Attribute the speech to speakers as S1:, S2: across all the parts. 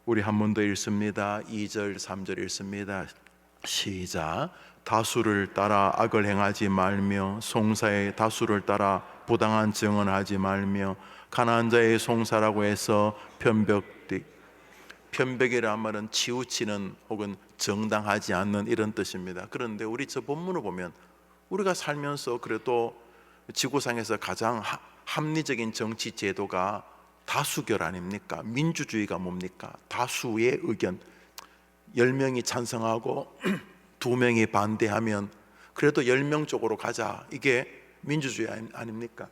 S1: 우리 한 번 더 읽습니다. 2절 3절 읽습니다. 시작. 다수를 따라 악을 행하지 말며 송사의 다수를 따라 부당한 증언하지 말며 가난한 자의 송사라고 해서 편벽이란 말은 치우치는 혹은 정당하지 않는 이런 뜻입니다. 그런데 우리 저 본문을 보면 우리가 살면서 그래도 지구상에서 가장 합리적인 정치 제도가 다수결 아닙니까? 민주주의가 뭡니까? 다수의 의견, 10명이 찬성하고 2명이 반대하면 그래도 10명 쪽으로 가자, 이게 민주주의 아닙니까?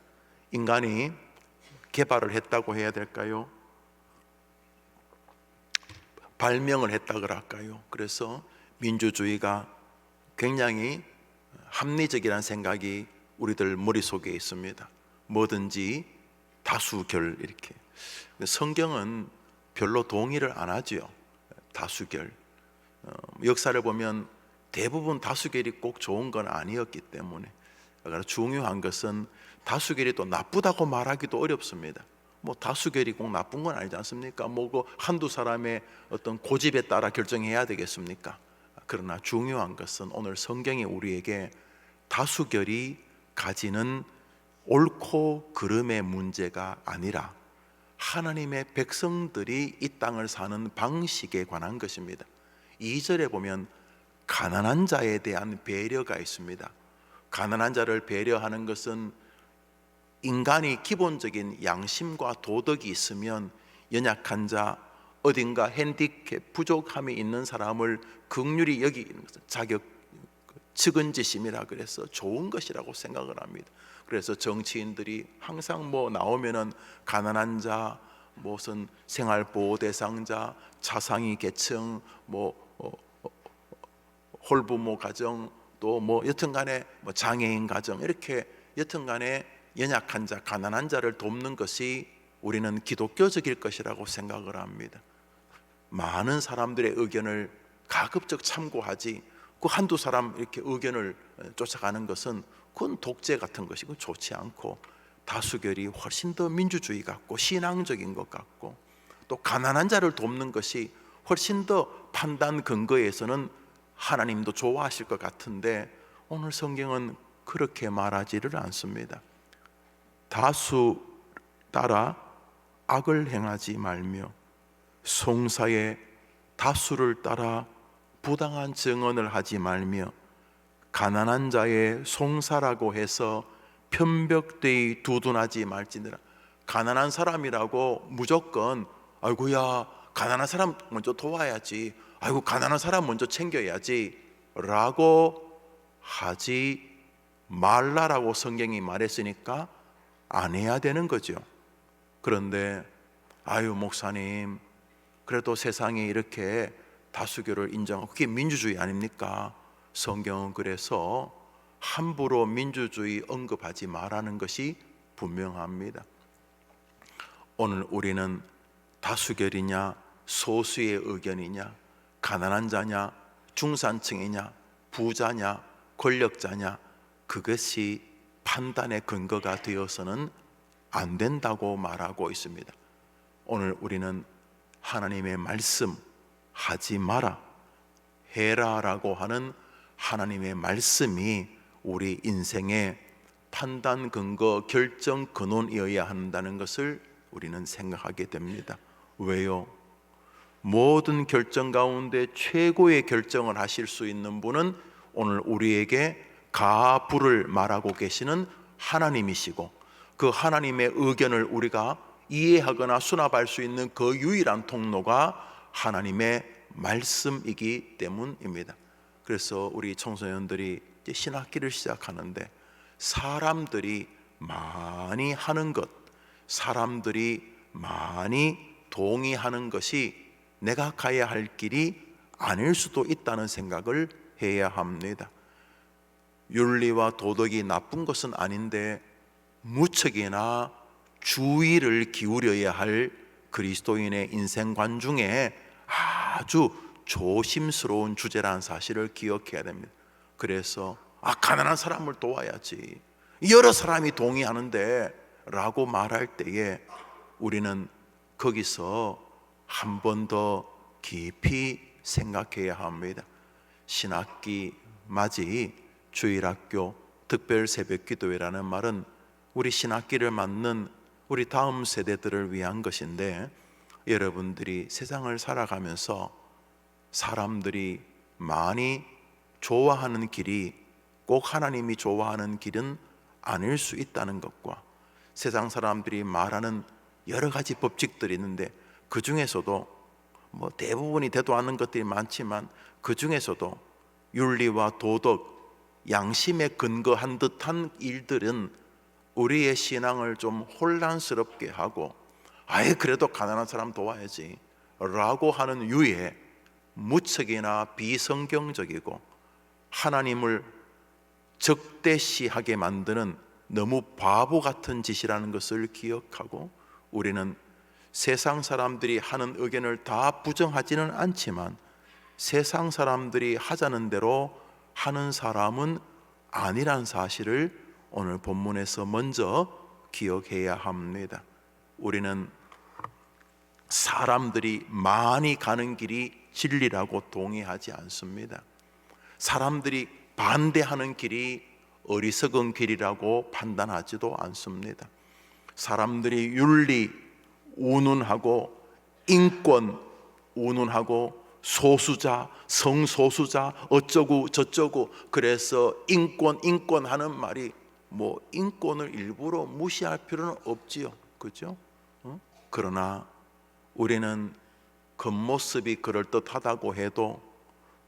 S1: 인간이 개발을 했다고 해야 될까요? 발명을 했다 그럴까요? 그래서 민주주의가 굉장히 합리적이라는 생각이 우리들 머릿속에 있습니다. 뭐든지 다수결, 이렇게. 성경은 별로 동의를 안 하죠. 다수결. 역사를 보면 대부분 다수결이 꼭 좋은 건 아니었기 때문에, 그러니까 중요한 것은 다수결이 또 나쁘다고 말하기도 어렵습니다. 뭐 다수결이 꼭 나쁜 건 아니지 않습니까? 그 한두 사람의 어떤 고집에 따라 결정해야 되겠습니까? 그러나 중요한 것은 오늘 성경이 우리에게 다수결이 가지는 옳고 그름의 문제가 아니라 하나님의 백성들이 이 땅을 사는 방식에 관한 것입니다. 2절에 보면 가난한 자에 대한 배려가 있습니다. 가난한 자를 배려하는 것은 인간이 기본적인 양심과 도덕이 있으면 연약한 자, 어딘가 핸디캡, 부족함이 있는 사람을 긍휼히 여기는 것은 측은지심이라 그래서 좋은 것이라고 생각을 합니다. 그래서 정치인들이 항상 나오면은 가난한 자, 무슨 생활보호 대상자, 차상위 계층, 홀부모 가정, 또 여튼간에 장애인 가정, 이렇게 여튼간에 연약한 자, 가난한 자를 돕는 것이 우리는 기독교적일 것이라고 생각을 합니다. 많은 사람들의 의견을 가급적 참고하지 그 한두 사람 이렇게 의견을 쫓아가는 것은 그건 독재 같은 것이고 좋지 않고, 다수결이 훨씬 더 민주주의 같고 신앙적인 것 같고, 또 가난한 자를 돕는 것이 훨씬 더 판단 근거에서는 하나님도 좋아하실 것 같은데, 오늘 성경은 그렇게 말하지를 않습니다. 다수 따라 악을 행하지 말며 송사의 다수를 따라 부당한 증언을 하지 말며 가난한 자의 송사라고 해서 편벽되이 두둔하지 말지니라. 가난한 사람이라고 무조건 아이고야 가난한 사람 먼저 도와야지, 아이고 가난한 사람 먼저 챙겨야지 라고 하지 말라라고 성경이 말했으니까 안 해야 되는 거죠. 그런데 아유 목사님, 그래도 세상에 이렇게 다수결을 인정하고 그게 민주주의 아닙니까? 성경은 그래서 함부로 민주주의 언급하지 말라는 것이 분명합니다. 오늘 우리는 다수결이냐 소수의 의견이냐, 가난한 자냐 중산층이냐 부자냐 권력자냐, 그것이 판단의 근거가 되어서는 안 된다고 말하고 있습니다. 오늘 우리는 하나님의 말씀 하지 마라 해라라고 하는 하나님의 말씀이 우리 인생의 판단 근거, 결정 근원이어야 한다는 것을 우리는 생각하게 됩니다. 왜요? 모든 결정 가운데 최고의 결정을 하실 수 있는 분은 오늘 우리에게 가불을 말하고 계시는 하나님이시고, 그 하나님의 의견을 우리가 이해하거나 수납할 수 있는 그 유일한 통로가 하나님의 말씀이기 때문입니다. 그래서 우리 청소년들이 이제 신학기를 시작하는데, 사람들이 많이 하는 것, 사람들이 많이 동의하는 것이 내가 가야 할 길이 아닐 수도 있다는 생각을 해야 합니다. 윤리와 도덕이 나쁜 것은 아닌데 무척이나 주의를 기울여야 할 그리스도인의 인생관 중에 아주 조심스러운 주제라는 사실을 기억해야 됩니다. 그래서 가난한 사람을 도와야지, 여러 사람이 동의하는데 라고 말할 때에 우리는 거기서 한 번 더 깊이 생각해야 합니다. 신학기 맞이 주일학교 특별 새벽기도회라는 말은 우리 신학기를 맞는 우리 다음 세대들을 위한 것인데, 여러분들이 세상을 살아가면서 사람들이 많이 좋아하는 길이 꼭 하나님이 좋아하는 길은 아닐 수 있다는 것과, 세상 사람들이 말하는 여러 가지 법칙들이 있는데 그 중에서도 대부분이 되도 않는 것들이 많지만 그 중에서도 윤리와 도덕, 양심에 근거한 듯한 일들은 우리의 신앙을 좀 혼란스럽게 하고, 아예 그래도 가난한 사람 도와야지 라고 하는 유의 무책이나 비성경적이고 하나님을 적대시하게 만드는 너무 바보 같은 짓이라는 것을 기억하고, 우리는 세상 사람들이 하는 의견을 다 부정하지는 않지만 세상 사람들이 하자는 대로 하는 사람은 아니란 사실을 오늘 본문에서 먼저 기억해야 합니다. 우리는 사람들이 많이 가는 길이 진리라고 동의하지 않습니다. 사람들이 반대하는 길이 어리석은 길이라고 판단하지도 않습니다. 사람들이 윤리 운운하고 인권 운운하고 소수자, 성소수자 어쩌고 저쩌고, 그래서 인권 하는 말이 인권을 일부러 무시할 필요는 없지요. 그죠? 그러나 우리는 겉모습이 그럴듯하다고 해도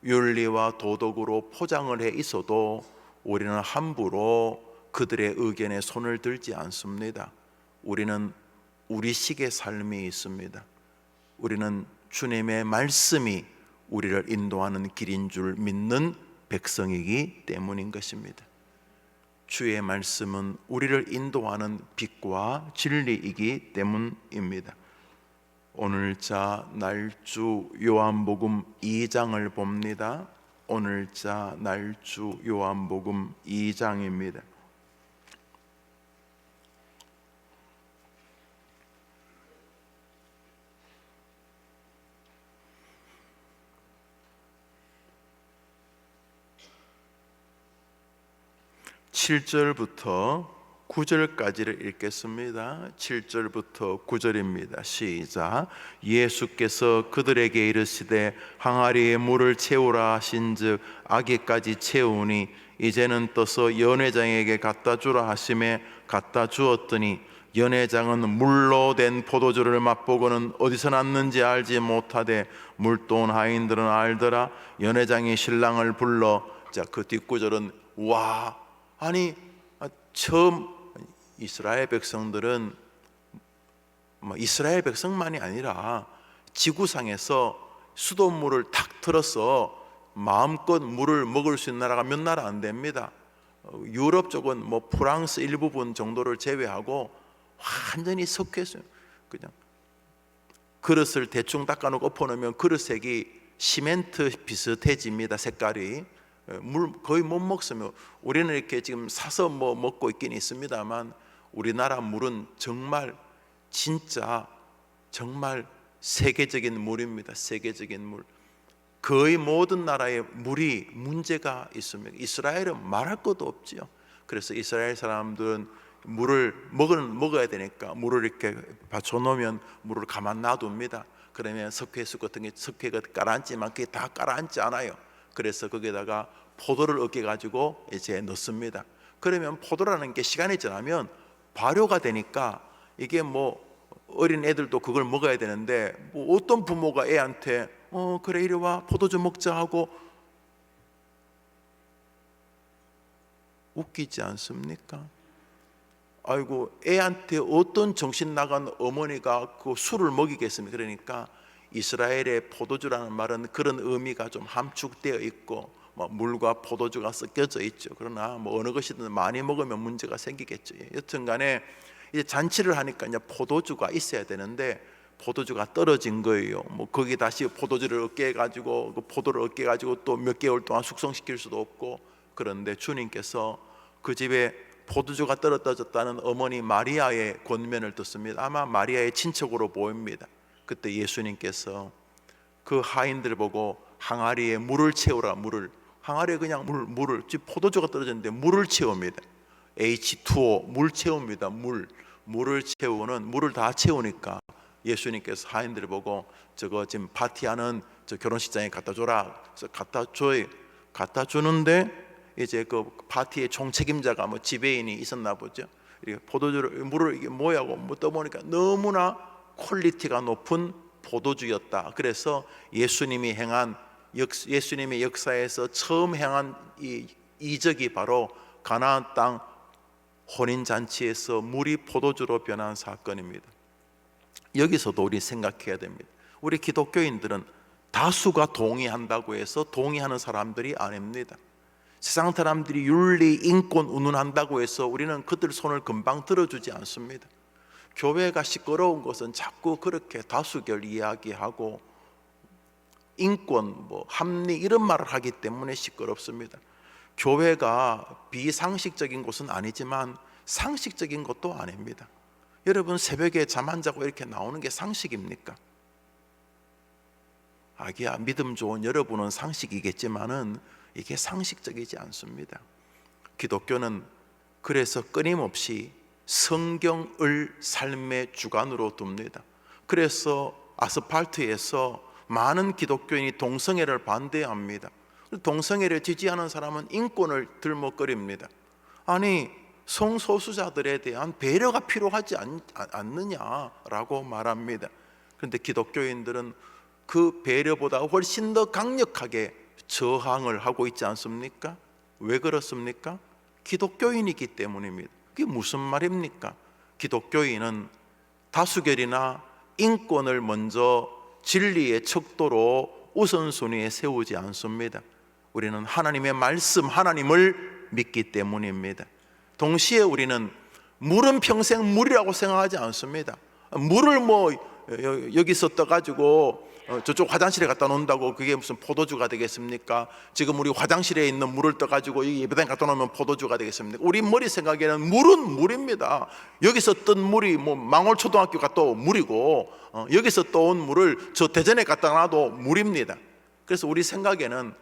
S1: 윤리와 도덕으로 포장을 해 있어도 우리는 함부로 그들의 의견에 손을 들지 않습니다. 우리는 우리식의 삶이 있습니다. 우리는 주님의 말씀이 우리를 인도하는 길인 줄 믿는 백성이기 때문인 것입니다. 주의 말씀은 우리를 인도하는 빛과 진리이기 때문입니다. 오늘자 날주 요한복음 2장을 봅니다. 오늘자 날주 요한복음 2장입니다. 7절부터 9절까지를 읽겠습니다. 7절부터 9절입니다. 시작. 예수께서 그들에게 이르시되 항아리에 물을 채우라 하신즉 아기까지 채우니 이제는 떠서 연회장에게 갖다 주라 하심에 갖다 주었더니 연회장은 물로 된 포도주를 맛보고는 어디서 났는지 알지 못하되 물도 온 하인들은 알더라. 연회장이 신랑을 불러, 그 뒷구절은 처음 이스라엘 백성들은 이스라엘 백성만이 아니라 지구상에서 수돗물을 탁 틀어서 마음껏 물을 먹을 수 있는 나라가 몇 나라 안 됩니다. 유럽 쪽은 프랑스 일부분 정도를 제외하고 완전히 석회수요. 그냥 그릇을 대충 닦아놓고 엎어놓으면 그릇 색이 시멘트 비슷해집니다. 색깔이. 물 거의 못 먹으면, 우리는 이렇게 지금 사서 먹고 있긴 있습니다만 우리나라 물은 정말 진짜 정말 세계적인 물입니다. 세계적인 물. 거의 모든 나라의 물이 문제가 있습니다. 이스라엘은 말할 것도 없지요. 그래서 이스라엘 사람들은 물을 먹어야 되니까 물을 이렇게 받쳐놓으면 물을 가만 놔둡니다. 그러면 석회수 같은 게 석회가 가라앉지만 그게 다 가라앉지 않아요. 그래서 거기에다가 포도를 으깨가지고 이제 넣습니다. 그러면 포도라는 게 시간이 지나면 발효가 되니까 이게 어린 애들도 그걸 먹어야 되는데 어떤 부모가 애한테 그래 이리 와 포도주 먹자 하고 웃기지 않습니까? 아이고, 애한테 어떤 정신 나간 어머니가 그 술을 먹이겠습니까? 그러니까 이스라엘의 포도주라는 말은 그런 의미가 좀 함축되어 있고 물과 포도주가 섞여져 있죠. 그러나 어느 것이든 많이 먹으면 문제가 생기겠죠. 여튼간에 이제 잔치를 하니까 이제 포도주가 있어야 되는데 포도주가 떨어진 거예요. 거기 다시 포도주를 얻게 해가지고 그 포도를 얻게 해가지고 또 몇 개월 동안 숙성시킬 수도 없고. 그런데 주님께서 그 집에 포도주가 떨어졌다는 어머니 마리아의 권면을 듣습니다. 아마 마리아의 친척으로 보입니다. 그때 예수님께서 그 하인들을 보고 항아리에 물을 채우라. 물을, 항아리에 그냥 물을, 지금 포도주가 떨어졌는데 물을 채웁니다. H2O, 물 채웁니다. 물을 채우는, 물을 다 채우니까 예수님께서 하인들을 보고 저거 지금 파티하는 저 결혼식장에 갖다 줘라. 그래서 갖다 주는데 이제 그 파티의 총책임자가 뭐 지배인이 있었나 보죠. 이렇게 포도주를, 물을 이게 뭐야고 뭐 떠보니까 너무나 퀄리티가 높은 포도주였다. 그래서 예수님이 행한 예수님의 역사에서 처음 행한 이 이적이 바로 가나안 땅 혼인 잔치에서 물이 포도주로 변한 사건입니다. 여기서도 우리 생각해야 됩니다. 우리 기독교인들은 다수가 동의한다고 해서 동의하는 사람들이 아닙니다. 세상 사람들이 윤리, 인권 운운한다고 해서 우리는 그들 손을 금방 들어주지 않습니다. 교회가 시끄러운 것은 자꾸 그렇게 다수결 이야기하고 인권, 합리 이런 말을 하기 때문에 시끄럽습니다. 교회가 비상식적인 곳은 아니지만 상식적인 것도 아닙니다. 여러분 새벽에 잠 안 자고 이렇게 나오는 게 상식입니까? 아기야, 믿음 좋은 여러분은 상식이겠지만은 이게 상식적이지 않습니다. 기독교는 그래서 끊임없이 성경을 삶의 주관으로 둡니다. 그래서 아스팔트에서 많은 기독교인이 동성애를 반대합니다. 동성애를 지지하는 사람은 인권을 들먹거립니다. 아니, 성소수자들에 대한 배려가 필요하지 않느냐라고 말합니다. 그런데 기독교인들은 그 배려보다 훨씬 더 강력하게 저항을 하고 있지 않습니까? 왜 그렇습니까? 기독교인이기 때문입니다. 그게 무슨 말입니까? 기독교인은 다수결이나 인권을 먼저 진리의 척도로 우선순위에 세우지 않습니다. 우리는 하나님의 말씀, 하나님을 믿기 때문입니다. 동시에 우리는 물은 평생 물이라고 생각하지 않습니다. 물을 여기서 떠가지고 저쪽 화장실에 갖다 놓는다고 그게 무슨 포도주가 되겠습니까? 지금 우리 화장실에 있는 물을 떠가지고 이 예배당에 갖다 놓으면 포도주가 되겠습니까? 우리 머리 생각에는 물은 물입니다. 여기서 뜬 물이 망월초등학교가 또 물이고 여기서 떠온 물을 저 대전에 갖다 놔도 물입니다. 그래서 우리 생각에는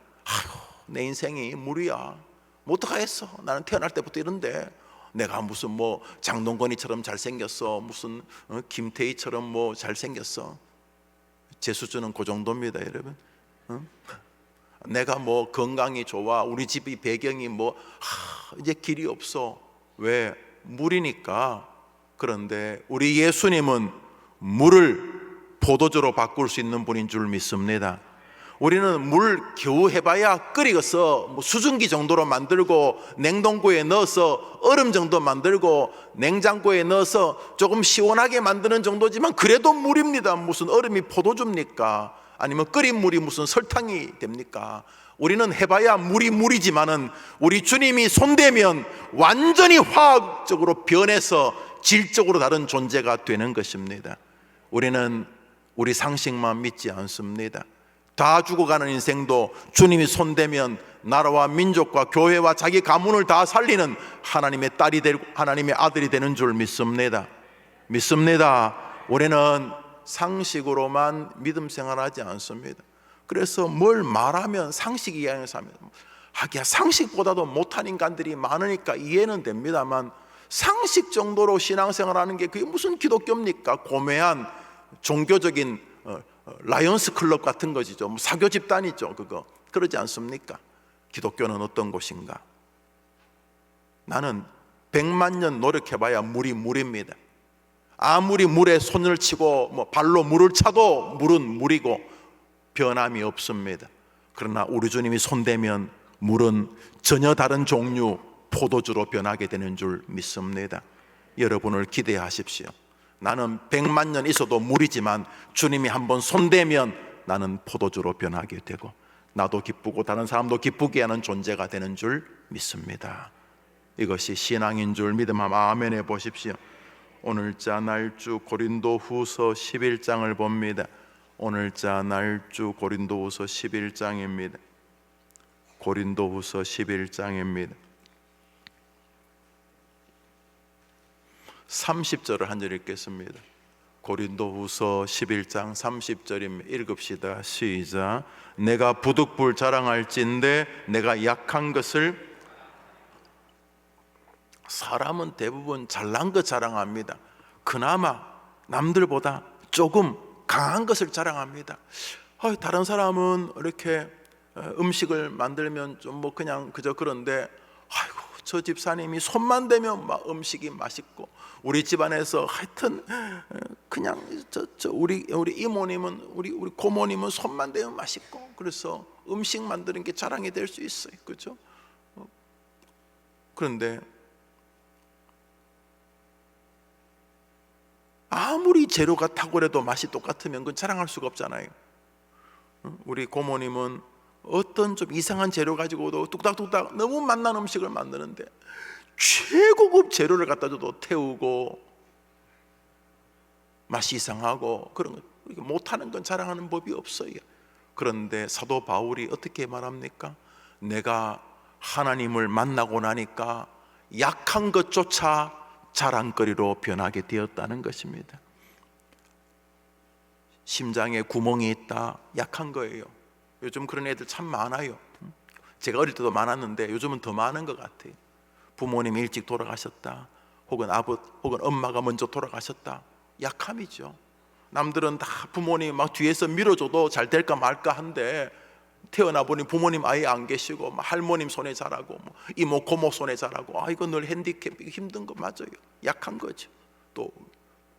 S1: 내 인생이 물이야. 뭐 어떡하겠어? 나는 태어날 때부터 이런데 내가 무슨 장동건이처럼 잘생겼어, 무슨 김태희처럼 잘생겼어. 제 수준은 그 정도입니다, 여러분. 내가 건강이 좋아, 우리 집이 배경이 이제 길이 없어. 왜? 물이니까. 그런데 우리 예수님은 물을 포도주로 바꿀 수 있는 분인 줄 믿습니다. 우리는 물 겨우 해봐야 끓이서 수증기 정도로 만들고 냉동고에 넣어서 얼음 정도 만들고 냉장고에 넣어서 조금 시원하게 만드는 정도지만 그래도 물입니다. 무슨 얼음이 포도주입니까? 아니면 끓인 물이 무슨 설탕이 됩니까? 우리는 해봐야 물이지만은 우리 주님이 손대면 완전히 화학적으로 변해서 질적으로 다른 존재가 되는 것입니다. 우리는 우리 상식만 믿지 않습니다. 다 죽어가는 인생도 주님이 손대면 나라와 민족과 교회와 자기 가문을 다 살리는 하나님의 딸이 되고 하나님의 아들이 되는 줄 믿습니다. 우리는 상식으로만 믿음 생활하지 않습니다. 그래서 뭘 말하면 상식 이야기해서 합니다. 하기야 상식보다도 못한 인간들이 많으니까 이해는 됩니다만 상식 정도로 신앙생활하는 게 그게 무슨 기독교입니까? 고매한 종교적인 라이언스 클럽 같은 것이죠. 사교 집단이죠. 그러지 않습니까? 기독교는 어떤 곳인가? 나는 100만 년 노력해봐야 물이 물입니다. 아무리 물에 손을 치고 발로 물을 차도 물은 물이고 변함이 없습니다. 그러나 우리 주님이 손대면 물은 전혀 다른 종류 포도주로 변하게 되는 줄 믿습니다. 여러분을 기대하십시오. 나는 100만 년 있어도 물이지만 주님이 한번 손대면 나는 포도주로 변하게 되고 나도 기쁘고 다른 사람도 기쁘게 하는 존재가 되는 줄 믿습니다. 이것이 신앙인 줄 믿음 한번 아멘 해보십시오. 오늘자 날주 고린도후서 11장을 봅니다. 오늘자 날주 고린도후서 11장입니다. 고린도후서 11장입니다. 30절을 한 절 읽겠습니다. 고린도후서 11장 30절입니다. 읽읍시다. 시작. 내가 부득불 자랑할진대 내가 약한 것을. 사람은 대부분 잘난 것 자랑합니다. 그나마 남들보다 조금 강한 것을 자랑합니다. 다른 사람은 이렇게 음식을 만들면 좀 뭐 그냥 그저 그런데, 아이고 저 집사님이 손만 대면 막 음식이 맛있고, 우리 집안에서 하여튼 그냥 우리 이모님은 우리 고모님은 손만 대면 맛있고, 그래서 음식 만드는 게 자랑이 될 수 있어요. 그렇죠? 그런데 아무리 재료가 탁월해도 맛이 똑같으면 그건 자랑할 수가 없잖아요. 우리 고모님은 어떤 좀 이상한 재료 가지고도 뚝딱뚝딱 너무 맛난 음식을 만드는데, 최고급 재료를 갖다 줘도 태우고 맛이 이상하고, 그런 거 못하는 건 자랑하는 법이 없어요. 그런데 사도 바울이 어떻게 말합니까? 내가 하나님을 만나고 나니까 약한 것조차 자랑거리로 변하게 되었다는 것입니다. 심장에 구멍이 있다, 약한 거예요. 요즘 그런 애들 참 많아요. 제가 어릴 때도 많았는데 요즘은 더 많은 것 같아요. 부모님이 일찍 돌아가셨다, 혹은 엄마가 먼저 돌아가셨다, 약함이죠. 남들은 다 부모님 막 뒤에서 밀어줘도 잘 될까 말까 한데, 태어나 보니 부모님 아예 안 계시고 할머님 손에 자라고 이모 고모 손에 자라고, 이거 늘 핸디캡, 힘든 거 맞아요. 약한 거죠. 또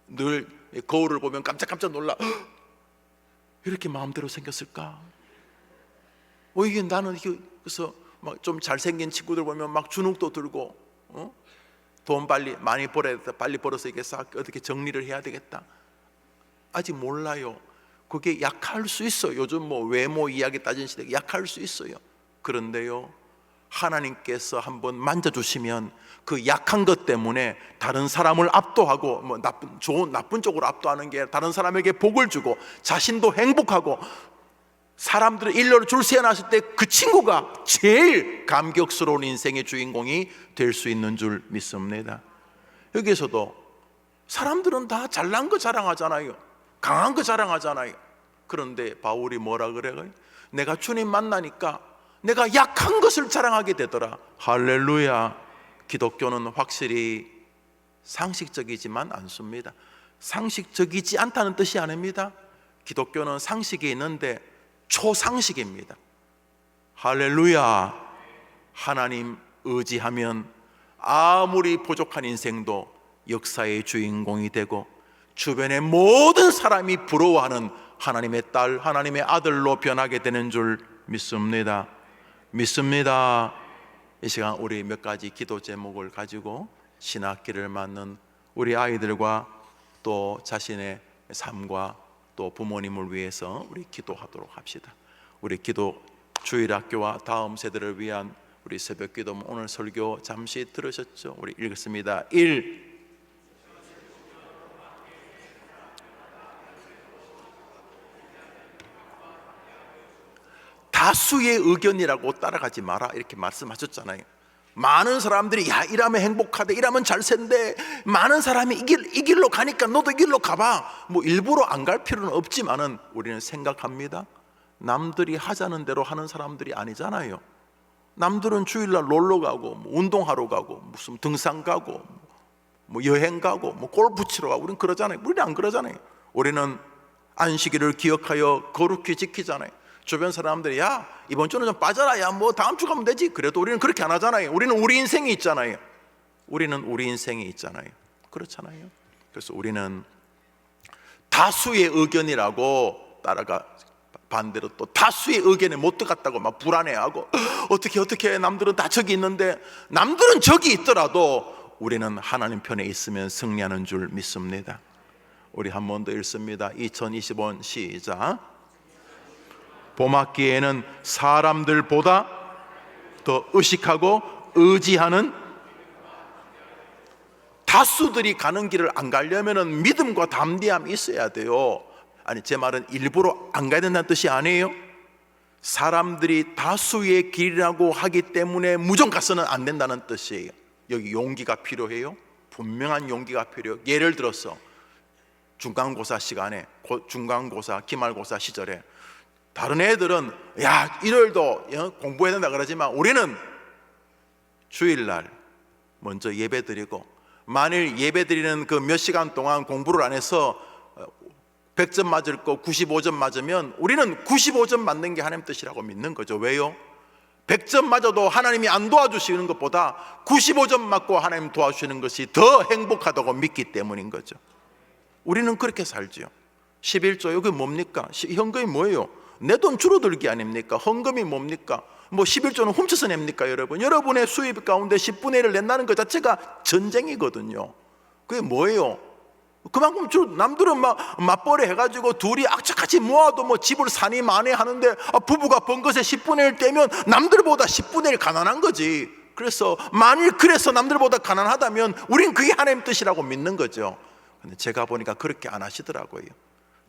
S1: 늘 거울을 보면 깜짝깜짝 놀라, 이렇게 마음대로 생겼을까? 이게 나는 그래서 막 좀 잘생긴 친구들 보면 막 주눅도 들고, 돈 많이 벌어야 돼, 빨리 벌어서 이게 싹 어떻게 정리를 해야 되겠다. 아직 몰라요. 그게 약할 수 있어요. 요즘 외모 이야기 따진 시대에 약할 수 있어요. 그런데요, 하나님께서 한번 만져주시면 그 약한 것 때문에 다른 사람을 압도하고, 나쁜 쪽으로 압도하는 게 다른 사람에게 복을 주고 자신도 행복하고, 사람들의 일러를 줄 세워놨을 때 그 친구가 제일 감격스러운 인생의 주인공이 될 수 있는 줄 믿습니다. 여기에서도 사람들은 다 잘난 거 자랑하잖아요. 강한 거 자랑하잖아요. 그런데 바울이 뭐라 그래요? 내가 주님 만나니까 내가 약한 것을 자랑하게 되더라. 할렐루야. 기독교는 확실히 상식적이지만 않습니다. 상식적이지 않다는 뜻이 아닙니다. 기독교는 상식이 있는데 초상식입니다. 할렐루야. 하나님 의지하면 아무리 부족한 인생도 역사의 주인공이 되고, 주변의 모든 사람이 부러워하는 하나님의 딸, 하나님의 아들로 변하게 되는 줄 믿습니다. 이 시간 우리 몇 가지 기도 제목을 가지고 신학기를 맞는 우리 아이들과 또 자신의 삶과 또 부모님을 위해서 우리 기도하도록 합시다. 우리 기도, 주일학교와 다음 세대를 위한 우리 새벽 기도, 오늘 설교 잠시 들으셨죠? 우리 읽겠습니다. 1. 다수의 의견이라고 따라가지 마라, 이렇게 말씀하셨잖아요. 많은 사람들이 이러면 행복하대, 이러면 잘 산대, 많은 사람이 이 길로 가니까 너도 이 길로 가봐, 일부러 안 갈 필요는 없지만은 우리는 생각합니다. 남들이 하자는 대로 하는 사람들이 아니잖아요. 남들은 주일날 놀러 가고 운동하러 가고 무슨 등산 가고 여행 가고 골프 치러 가고, 우리는 그러잖아요. 우리는 안 그러잖아요. 우리는 안식일을 기억하여 거룩히 지키잖아요. 주변 사람들이 이번 주는 좀 빠져라, 다음 주 가면 되지, 그래도 우리는 그렇게 안 하잖아요. 우리는 우리 인생이 있잖아요. 그렇잖아요. 그래서 우리는 다수의 의견이라고 따라가, 반대로 또 다수의 의견에 못 들어갔다고 막 불안해하고, 어떻게 남들은 다 저기 있는데, 남들은 저기 있더라도 우리는 하나님 편에 있으면 승리하는 줄 믿습니다. 우리 한 번 더 읽습니다. 2025년 시작. 봄학기에는 사람들보다 더 의식하고 의지하는, 다수들이 가는 길을 안 가려면 믿음과 담대함이 있어야 돼요. 제 말은 일부러 안 가야 된다는 뜻이 아니에요. 사람들이 다수의 길이라고 하기 때문에 무조건 가서는 안 된다는 뜻이에요. 여기 용기가 필요해요. 분명한 용기가 필요해요. 예를 들어서 중간고사 시간에, 중간고사, 기말고사 시절에 다른 애들은 야 일요일도 공부해야 된다 그러지만 우리는 주일날 먼저 예배드리고, 만일 예배드리는 그 몇 시간 동안 공부를 안 해서 100점 맞을 거 95점 맞으면 우리는 95점 맞는 게 하나님 뜻이라고 믿는 거죠. 왜요? 100점 맞아도 하나님이 안 도와주시는 것보다 95점 맞고 하나님 도와주시는 것이 더 행복하다고 믿기 때문인 거죠. 우리는 그렇게 살지요. 11조 이게 뭡니까? 헌금이 뭐예요? 내 돈 줄어들기 아닙니까? 헌금이 뭡니까? 뭐 11조는 훔쳐서 냅니까 여러분? 여러분의 수입 가운데 10분의 1을 낸다는 것 자체가 전쟁이거든요. 그게 뭐예요? 그만큼 남들은 막 맞벌이 해가지고 둘이 악착같이 모아도 뭐 집을 사니 마니 하는데 부부가 번 것에 10분의 1 떼면 남들보다 10분의 1 가난한 거지. 그래서 만일 그래서 남들보다 가난하다면 우린 그게 하나님 뜻이라고 믿는 거죠. 근데 제가 보니까 그렇게 안 하시더라고요.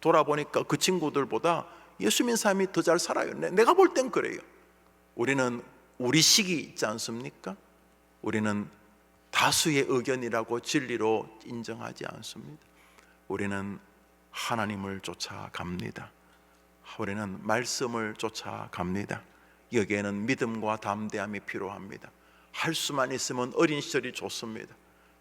S1: 돌아보니까 그 친구들보다 예수 믿는 사람이 더 잘 살아요. 내가 볼 땐 그래요. 우리는 우리식이 있지 않습니까? 우리는 다수의 의견이라고 진리로 인정하지 않습니다. 우리는 하나님을 쫓아갑니다. 우리는 말씀을 쫓아갑니다. 여기에는 믿음과 담대함이 필요합니다. 할 수만 있으면 어린 시절이 좋습니다.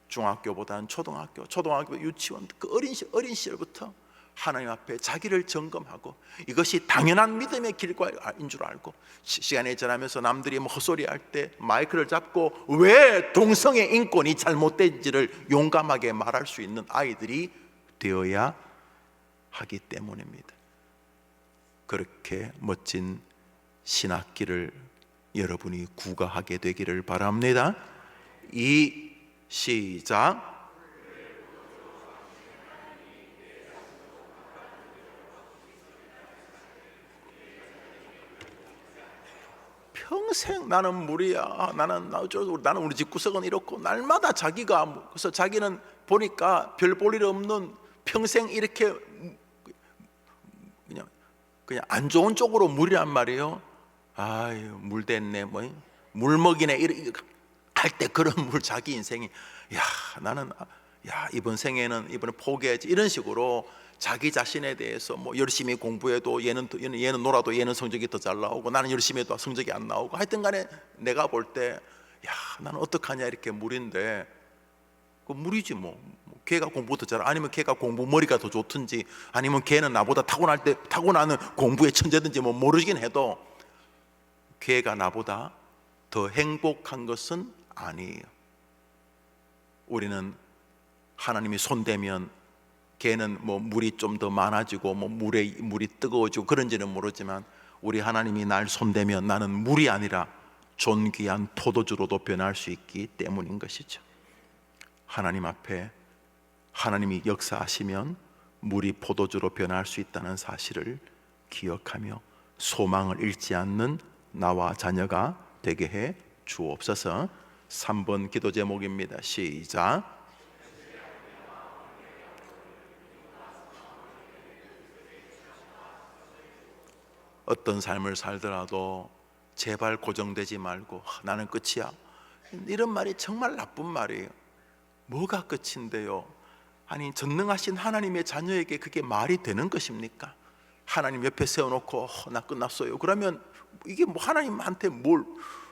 S1: 중학교보다는 초등학교, 유치원, 그 어린 시절부터 하나님 앞에 자기를 점검하고 이것이 당연한 믿음의 길인 줄 알고, 시간이 지나면서 남들이 뭐 헛소리할 때 마이크를 잡고 왜 동성애 인권이 잘못된지를 용감하게 말할 수 있는 아이들이 되어야 하기 때문입니다. 그렇게 멋진 신학길을 여러분이 구가하게 되기를 바랍니다. 시작. 평생 나는 무리야, 나는 우리 집구석은 이렇고, 날마다 자기가, 그래서 자기는 보니까 별 볼 일 없는, 평생 이렇게 그냥 안 좋은 쪽으로 무리란 말이에요. 아유, 물 됐네, 뭐 물 먹이네, 이렇게 할 때 그런 자기 인생이, 나는 이번에 포기해야지, 이런 식으로 자기 자신에 대해서 뭐 열심히 공부해도 얘는 놀아도 얘는 성적이 더 잘 나오고 나는 열심히 해도 성적이 안 나오고, 하여튼 간에 내가 볼 때 나는 어떡하냐, 이렇게 무리인데, 그 무리지 뭐. 걔가 공부 더 잘, 아니면 걔가 공부 머리가 더 좋든지, 아니면 걔는 나보다 타고나는 공부의 천재든지 뭐 모르긴 해도 걔가 나보다 더 행복한 것은 아니에요. 우리는 하나님이 손대면 걔는 뭐 물이 좀 더 많아지고 뭐 물이 뜨거워지고 그런지는 모르지만, 우리 하나님이 날 손대면 나는 물이 아니라 존귀한 포도주로도 변할 수 있기 때문인 것이죠. 하나님 앞에 하나님이 역사하시면 물이 포도주로 변할 수 있다는 사실을 기억하며 소망을 잃지 않는 나와 자녀가 되게 해 주옵소서. 3번 기도 제목입니다. 시작. 어떤 삶을 살더라도 제발 고정되지 말고 나는 끝이야, 이런 말이 정말 나쁜 말이에요. 뭐가 끝인데요? 아니, 전능하신 하나님의 자녀에게 그게 말이 되는 것입니까? 하나님 옆에 세워놓고 나 끝났어요, 그러면 이게 뭐 하나님한테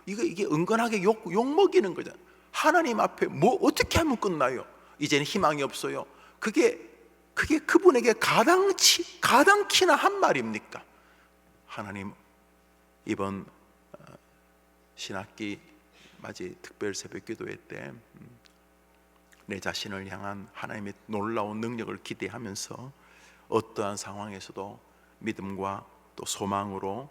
S1: 이게 은근하게 욕 먹이는 거잖아요. 하나님 앞에 뭐 어떻게 하면 끝나요? 이제는 희망이 없어요. 그게 그분에게 가당키나 한 말입니까? 하나님, 이번 신학기 맞이 특별 새벽 기도회 때 내 자신을 향한 하나님의 놀라운 능력을 기대하면서 어떠한 상황에서도 믿음과 또 소망으로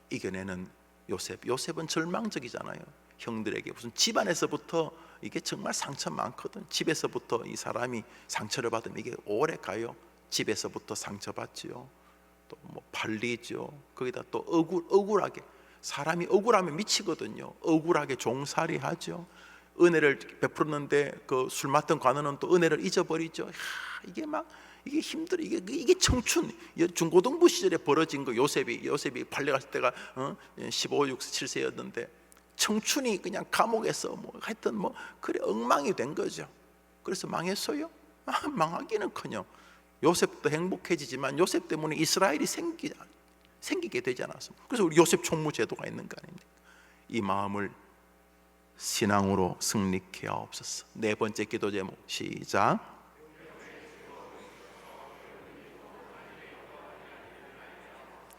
S1: 이겨내는 요셉은 절망적이잖아요. 형들에게 무슨 집안에서부터 이게 정말 상처 많거든. 집에서부터 이 사람이 상처를 받으면 이게 오래 가요. 집에서부터 상처받지요. 또 뭐 팔리죠. 거기다 또 억울하게, 사람이 억울하면 미치거든요. 억울하게 종살이하죠. 은혜를 베풀었는데 그 술 맡은 관원은 또 은혜를 잊어버리죠. 이게 힘들어. 이게 청춘, 중고등부 시절에 벌어진 거. 요셉이 팔려갔을 때가 15, 6, 7세였는데 청춘이 그냥 감옥에서 뭐 하여튼 뭐 그래 엉망이 된 거죠. 그래서 망했어요? 망하기는커녕 요셉도 행복해지지만 요셉 때문에 이스라엘이 생기게 되지 않았습니까? 그래서 우리 요셉 총무 제도가 있는 거 아닙니까? 이 마음을 신앙으로 승리케 하옵소서. 네 번째 기도 제목 시작.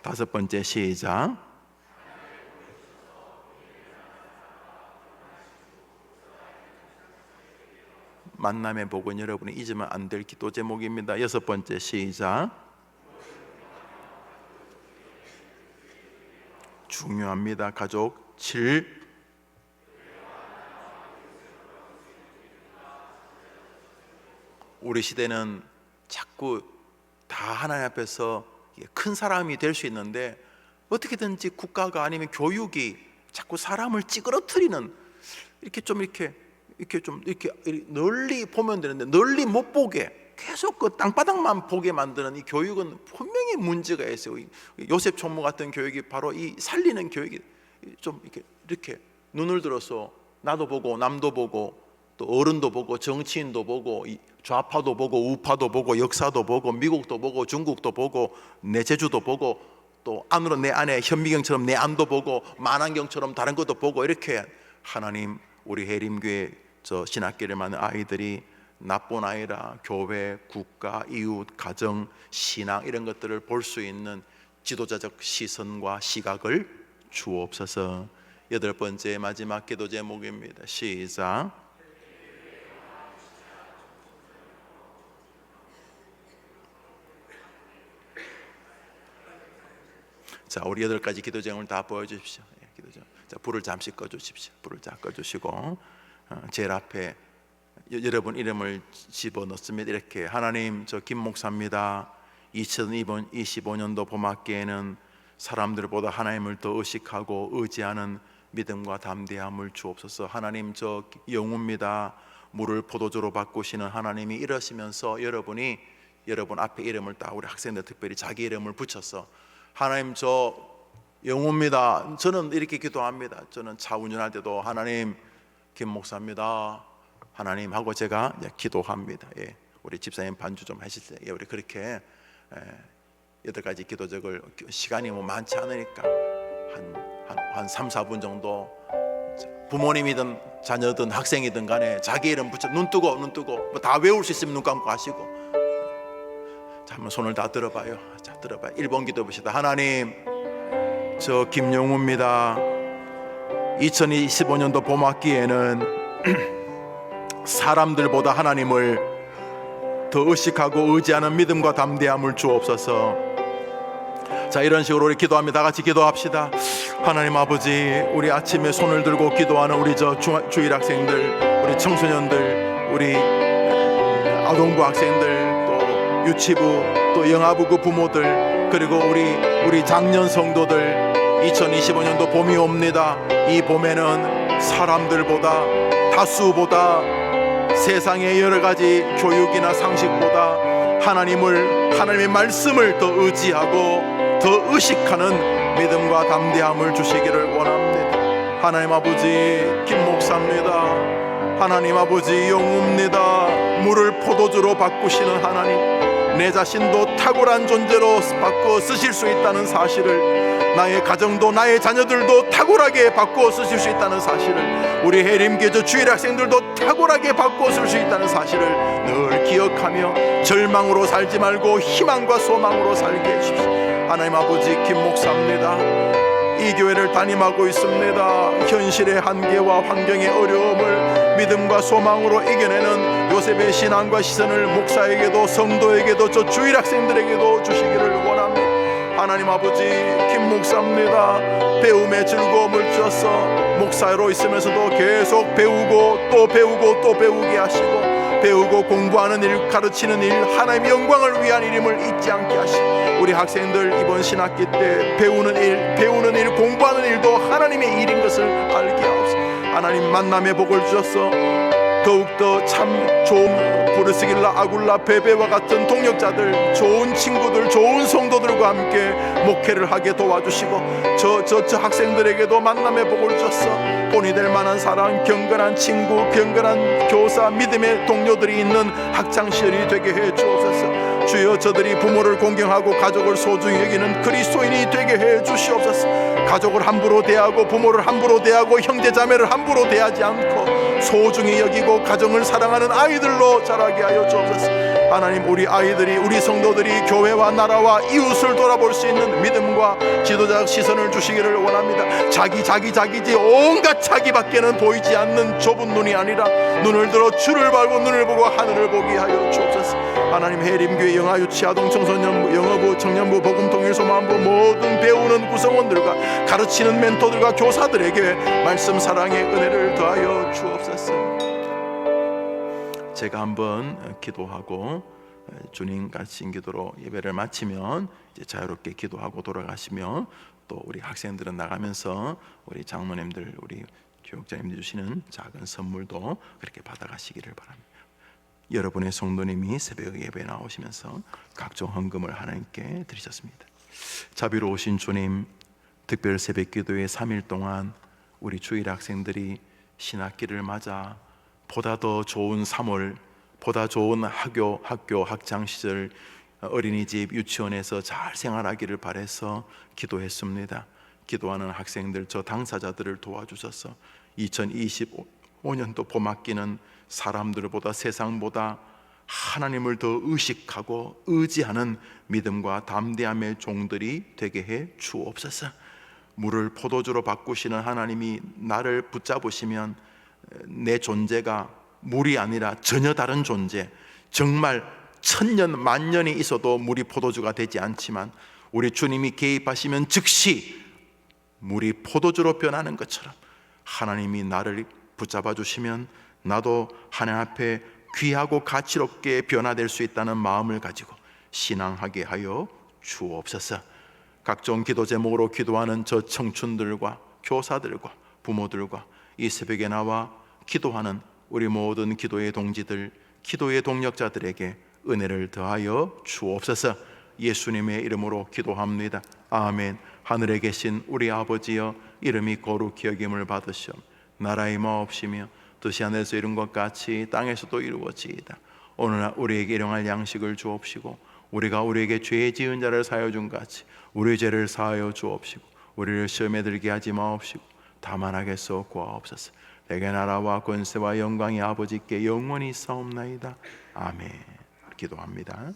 S1: 다섯 번째 시작. 만남의 복은 여러분이 잊으면 안 될 기도 제목입니다. 여섯 번째 시작. 중요합니다. 가족 7. 우리 시대는 자꾸 다 하나님 앞에서 큰 사람이 될 수 있는데 어떻게든지 국가가 아니면 교육이 자꾸 사람을 찌그러뜨리는 이렇게 널리 보면 되는데 널리 못 보게 계속 그 땅바닥만 보게 만드는 이 교육은 분명히 문제가 있어요. 요셉 총무 같은 교육이 바로 이 살리는 교육이 좀 이렇게 눈을 들어서 나도 보고 남도 보고 또 어른도 보고 정치인도 보고 좌파도 보고 우파도 보고 역사도 보고 미국도 보고 중국도 보고 내 제주도 보고 또 안으로 내 안에 현미경처럼 내 안도 보고 만안경처럼 다른 것도 보고 이렇게 하나님 우리 해림교회 저 신학교를 만든 아이들이 나뿐 아니라 교회, 국가, 이웃, 가정, 신앙 이런 것들을 볼 수 있는 지도자적 시선과 시각을 주옵소서. 여덟 번째 마지막 기도 제목입니다. 시작. 자, 우리 8가지 기도 제목을 다 보여주십시오. 기도 제목. 자, 불을 잠시 꺼주십시오. 불을 다 꺼주시고 제일 앞에 여러분 이름을 집어넣습니다. 이렇게 하나님 저 김 목사입니다. 2025년도 봄학기에는 사람들보다 하나님을 더 의식하고 의지하는 믿음과 담대함을 주옵소서. 하나님 저 영우입니다. 물을 포도주로 바꾸시는 하나님이 이러시면서 여러분 앞에 이름을 딱 우리 학생들 특별히 자기 이름을 붙여서 하나님 저 영우입니다. 저는 이렇게 기도합니다. 저는 차 운전할 때도 하나님 김 목사입니다. 하나님 하고 제가 기도합니다. 예. 우리 집사님 반주 좀 하실 때 우리 그렇게 8가지 기도적을 시간이 뭐 많지 않으니까 한 3, 4분 정도 부모님이든 자녀든 학생이든 간에 자기 이름 붙여 눈 뜨고 뭐 다 외울 수 있으면 눈 감고 하시고 자 한번 손을 다 들어봐요. 자 들어봐요. 1번 기도 봅시다. 하나님 저 김용우입니다. 2025년도 봄학기에는 사람들보다 하나님을 더 의식하고 의지하는 믿음과 담대함을 주옵소서. 자 이런 식으로 우리 기도합니다. 다 같이 기도합시다. 하나님 아버지 우리 아침에 손을 들고 기도하는 우리 저 주일 학생들 우리 청소년들 우리 아동부 학생들 또 유치부 또 영아부부 부모들 그리고 우리 장년 성도들 2025년도 봄이 옵니다. 이 봄에는 사람들보다 다수보다 세상의 여러 가지 교육이나 상식보다 하나님의 말씀을 더 의지하고 더 의식하는 믿음과 담대함을 주시기를 원합니다. 하나님 아버지 김 목사입니다. 하나님 아버지 영우입니다. 물을 포도주로 바꾸시는 하나님 내 자신도 탁월한 존재로 바꾸어 쓰실 수 있다는 사실을 나의 가정도 나의 자녀들도 탁월하게 바꾸어 쓰실 수 있다는 사실을 우리 해림교회 주일 학생들도 탁월하게 바꾸어 쓸 수 있다는 사실을 늘 기억하며 절망으로 살지 말고 희망과 소망으로 살게 해주십시오. 하나님 아버지 김 목사입니다. 이 교회를 담임하고 있습니다. 현실의 한계와 환경의 어려움을 믿음과 소망으로 이겨내는 요셉의 신앙과 시선을 목사에게도 성도에게도 저 주일 학생들에게도 주시기를 원합니다. 하나님 아버지 김 목사입니다. 배움의 즐거움을 주셔서 목사로 있으면서도 계속 배우고 또 배우고 또 배우게 하시고 배우고 공부하는 일 가르치는 일 하나님의 영광을 위한 일임을 잊지 않게 하시고 우리 학생들 이번 신학기 때 배우는 일 공부하는 일도 하나님의 일인 것을 알게 하옵소서. 하나님 만남의 복을 주셔서 더욱더 참 좋은 브르스길라 아굴라 베베와 같은 동역자들 좋은 친구들 좋은 성도들과 함께 목회를 하게 도와주시고 저 학생들에게도 만남의 복을 주셔서 본이 될 만한 사랑 경건한 친구 경건한 교사 믿음의 동료들이 있는 학창시절이 되게 해 주옵소서. 주여 저들이 부모를 공경하고 가족을 소중히 여기는 그리스도인이 되게 해 주시옵소서. 가족을 함부로 대하고 부모를 함부로 대하고 형제자매를 함부로 대하지 않고 소중히 여기고 가정을 사랑하는 아이들로 자라게 하여 주옵소서. 하나님, 우리 아이들이, 우리 성도들이 교회와 나라와 이웃을 돌아볼 수 있는 믿음과 지도자적 시선을 주시기를 원합니다. 자기지 온갖 자기밖에는 보이지 않는 좁은 눈이 아니라 눈을 들어 주를 밟고 눈을 보고 하늘을 보게 하여 주옵소서. 하나님, 해림교회 영아유치 아동 청소년부 영어부 청년부 복음통일 소망부 모든 배우는 구성원들과 가르치는 멘토들과 교사들에게 말씀 사랑의 은혜를 더하여 주옵소서. 제가 한번 기도하고 주님 가르친 기도로 예배를 마치면 이제 자유롭게 기도하고 돌아가시며, 또 우리 학생들은 나가면서 우리 장로님들, 우리 교육자님들 주시는 작은 선물도 그렇게 받아가시기를 바랍니다. 여러분의 성도님이 새벽 예배에 나오시면서 각종 헌금을 하나님께 드리셨습니다. 자비로우신 주님, 특별 새벽 기도의 3일 동안 우리 주일 학생들이 신학기를 맞아 보다 더 좋은 3월, 보다 좋은 학교 학창 시절, 어린이집, 유치원에서 잘 생활하기를 바라서 기도했습니다. 기도하는 학생들, 저 당사자들을 도와주셔서 2025년도 봄학기는 사람들보다, 세상보다 하나님을 더 의식하고 의지하는 믿음과 담대함의 종들이 되게 해 주옵소서. 물을 포도주로 바꾸시는 하나님이 나를 붙잡으시면 내 존재가 물이 아니라 전혀 다른 존재, 정말 천년 만년이 있어도 물이 포도주가 되지 않지만 우리 주님이 개입하시면 즉시 물이 포도주로 변하는 것처럼 하나님이 나를 붙잡아 주시면 나도 하나님 앞에 귀하고 가치롭게 변화될 수 있다는 마음을 가지고 신앙하게 하여 주옵소서. 각종 기도 제목으로 기도하는 저 청춘들과 교사들과 부모들과 이 새벽에 나와 기도하는 우리 모든 기도의 동지들, 기도의 동력자들에게 은혜를 더하여 주옵소서. 예수님의 이름으로 기도합니다. 아멘. 하늘에 계신 우리 아버지여, 이름이 거룩히 여김을 받으시오. 나라의 마옵시며 뜻이 하늘에서 이룬 것 같이 땅에서도 이루어지이다. 오늘 우리에게 일용할 양식을 주옵시고, 우리가 우리에게 죄 지은 자를 사하여 준 같이 우리의 죄를 사하여 주옵시고, 우리를 시험에 들게 하지 마옵시고 다만 악에서 구하옵소서. 내게 나라와 권세와 영광이 아버지께 영원히 있사옵나이다. 아멘. 기도합니다.